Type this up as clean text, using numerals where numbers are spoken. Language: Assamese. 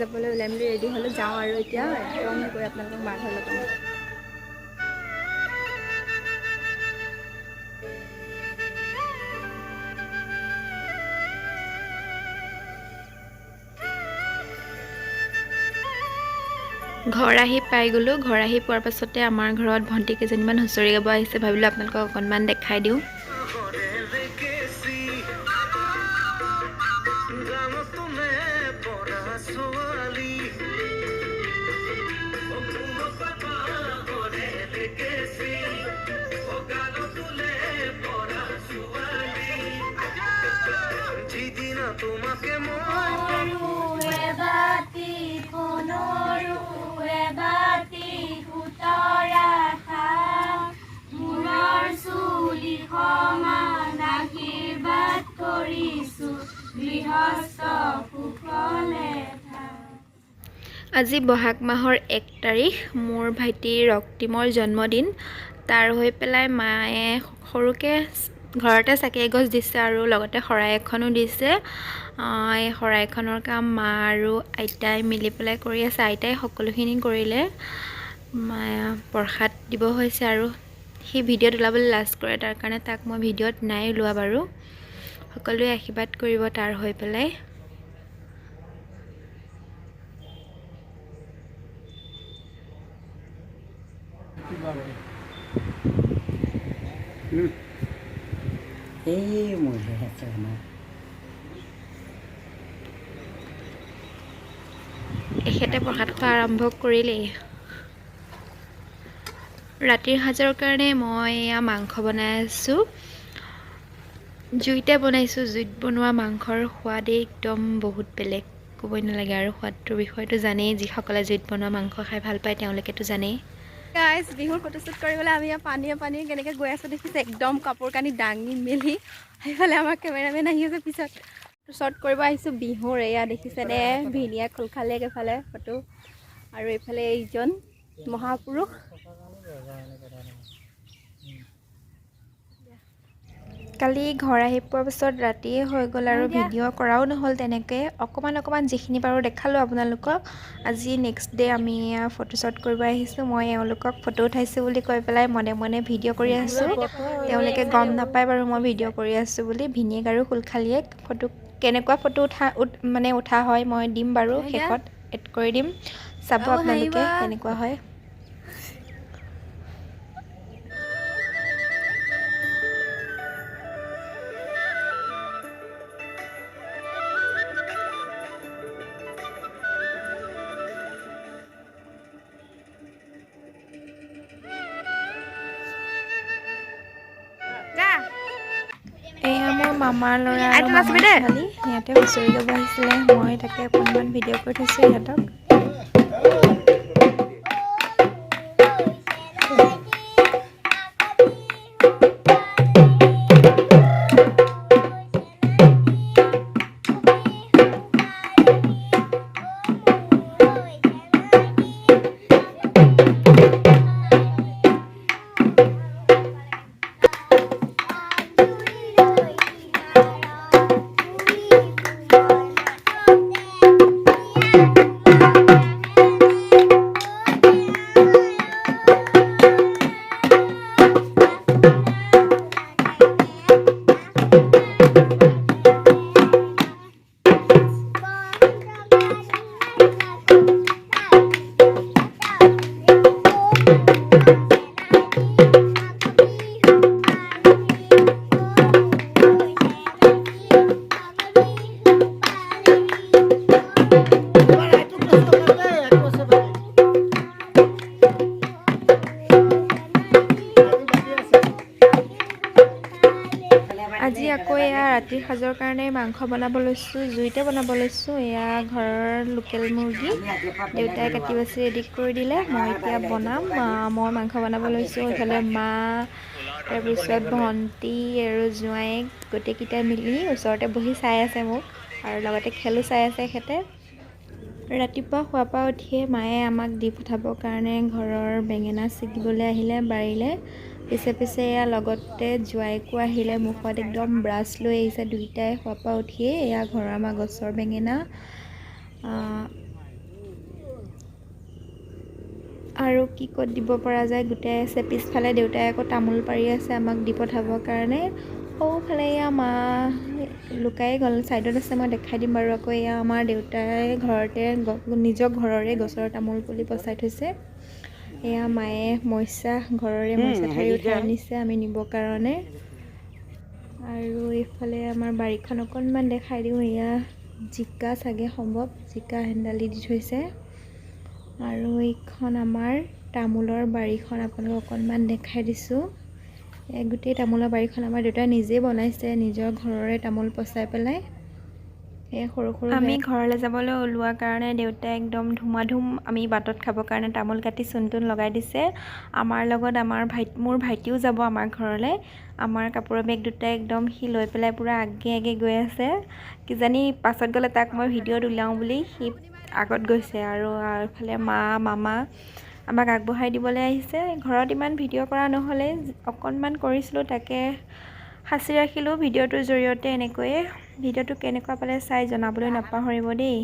যাবলৈ ওলাই মেলি ৰেডি হ'লোঁ যাওঁ আৰু এতিয়া একদম গৈ আপোনালোকক মাৰ ঘৰ লগাম ঘৰ আহি পাই গ'লোঁ ঘৰ আহি পোৱাৰ পাছতে আমাৰ ঘৰত ভণ্টি কেইজনীমান হুঁচৰি গাব আহিছে ভাবিলোঁ আপোনালোকক অকণমান দেখাই দিওঁ আজি বহাগ মাহৰ 1 তাৰিখ মোৰ ভাইটিৰ ৰক্তিমৰ জন্মদিন তাৰ হৈ পেলাই মায়ে সৰুকে ঘৰতে চাকি এগছ দিছে আৰু লগতে শৰাই এখনো দিছে এই শৰাইখনৰ কাম মা আৰু আইতাই মিলি পেলাই কৰি আছে আইতাই সকলোখিনি কৰিলে মায়া প্ৰসাদ দিব হৈছে আৰু সি ভিডিঅ'ত ওলাবলৈ লাজ কৰে তাৰ কাৰণে তাক মই ভিডিঅ'ত নাই ওলোৱা বাৰু সকলোৱে আশীৰ্বাদ কৰিব তাৰ হৈ পেলাই এখেতে প্ৰসাদ খোৱা আৰম্ভ কৰিলেই ৰাতিৰ সাজৰ কাৰণে মই মাংস বনাই আছোঁ জুইতে বনাইছোঁ জুইত বনোৱা মাংসৰ সোৱাদেই একদম বহুত বেলেগ ক'বই নালাগে আৰু সোৱাদটোৰ বিষয়টো জানেই যিসকলে জুইত বনোৱা মাংস খাই ভাল পায় তেওঁলোকেতো জানেই গাইজ বিহুৰ ফটোশ্বুট কৰিবলৈ আমি পানী কেনেকৈ গৈ আছোঁ দেখিছে একদম কাপোৰ কানি দাঙি মেলি সেইফালে আমাৰ কেমেৰামেন আহি আছে পিছত শ্বট কৰিব আহিছোঁ বিহুৰ এয়া দেখিছেনে ভিনিয়া খোলখালীয়াক এফালে ফটো আৰু এইফালে এইজন মহাপুৰুষ কালি ঘৰ আহি পোৱাৰ পিছত ৰাতিয়ে হৈ গ'ল আৰু ভিডিঅ' কৰাও নহ'ল তেনেকৈ অকণমান যিখিনি পাৰোঁ দেখালোঁ আপোনালোকক আজি নেক্সট ডে আমি ফটোশ্বট কৰিব আহিছোঁ মই এওঁলোকক ফটো উঠাইছোঁ বুলি কৈ পেলাই মনে মনে ভিডিঅ' কৰি আছোঁ তেওঁলোকে গম নাপায় বাৰু মই ভিডিঅ' কৰি আছোঁ বুলি ভিনিয়েক আৰু খোলখালীয়েক ফটো কেনেকুৱা ফটো উঠা হয় মই দিম বাৰু শেষত এড কৰি দিম চাব আপোনালোকে কেনেকুৱা হয় এয়া মোৰ মামাৰ ল'ৰা আৰু মামাৰ ছোৱালী সিহঁতে হুঁচৰি গাব আহিছিলে মই তাকে অকণমান ভিডিঅ' কৰি থৈছোঁ সিহঁতক আজি আকৌ এয়া ৰাতিৰ সাজৰ কাৰণে মাংস বনাব লৈছোঁ জুইতে বনাব লৈছোঁ এয়া ঘৰৰ লোকেল মুৰ্গী দেউতাই কাটি বাছি ৰেডি কৰি দিলে মই এতিয়া বনাম মই মাংস বনাব লৈছোঁ এইফালে মা তাৰপিছত ভণ্টি আৰু জোঁৱাইক গোটেইকেইটাই মিলি ওচৰতে বহি চাই আছে মোক আৰু লগতে খেলো চাই আছে এখেতে ৰাতিপুৱা শুৱাৰ পৰা উঠিয়ে মায়ে আমাক দি পঠাবৰ কাৰণে ঘৰৰ বেঙেনা ছিগিবলৈ আহিলে বাৰীলে পিছে পিছে এয়া লগতে জোঁৱাইকো আহিলে মুখত একদম ব্ৰাছ লৈ আহিছে দুইটাই শুৱাৰ পৰা উঠিয়ে এয়া ঘৰৰ আমাৰ গছৰ বেঙেনা আৰু কি ক'ত দিব পৰা যায় গোটেই আছে। পিছফালে দেউতাই আকৌ তামোল পাৰি আছে আমাক দি পঠাবৰ কাৰণে। সৌফালে এয়া মা লুকাই গ'ল, ছাইডত আছে, মই দেখাই দিম বাৰু। আকৌ এয়া আমাৰ দেউতাই ঘৰতে নিজৰ ঘৰৰে গছৰ তামোল পুলি পচাই থৈছে। এয়া মায়ে মইচা ঘৰৰে মইচা ঠাৰি উঠাই আনিছে আমি নিবৰ কাৰণে। আৰু এইফালে আমাৰ বাৰীখন অকণমান দেখাই দিওঁ। এয়া জিকা চাগে সম্ভৱ, জিকা হেন্দালি দি থৈছে। আৰু এইখন আমাৰ তামোলৰ বাৰীখন আপোনালোকক অকণমান দেখাই দিছোঁ। গোটেই তামোলৰ বাৰীখন আমাৰ দেউতাই নিজেই বনাইছে, নিজৰ ঘৰৰে তামোল পচাই পেলাই। এই সৰু সৰু আমি ঘৰলৈ যাবলৈ ওলোৱাৰ কাৰণে দেউতাই একদম ধুমাধুম আমি বাটত খাবৰ কাৰণে তামোল কাটি চূণ তুণ লগাই দিছে। আমাৰ লগত মোৰ ভাইটিও যাব আমাৰ ঘৰলৈ। আমাৰ কাপোৰৰ বেগ দুটাই একদম সি লৈ পেলাই পূৰা আগে আগে গৈ আছে। কিজানি পাছত গ'লে তাক মই ভিডিঅ'ত ওলাওঁ বুলি সি আগত গৈছে। আৰু এইফালে মা মামা আমাক আগবঢ়াই দিবলৈ আহিছে। ঘৰত ইমান ভিডিঅ' কৰা নহ'লে, অকণমান কৰিছিলোঁ, তাকে সাঁচি ৰাখিলোঁ ভিডিঅ'টোৰ জৰিয়তে। এনেকৈয়ে ভিডিঅ'টো কেনেকুৱা পালে চাই জনাবলৈ নাপাহৰিব দেই।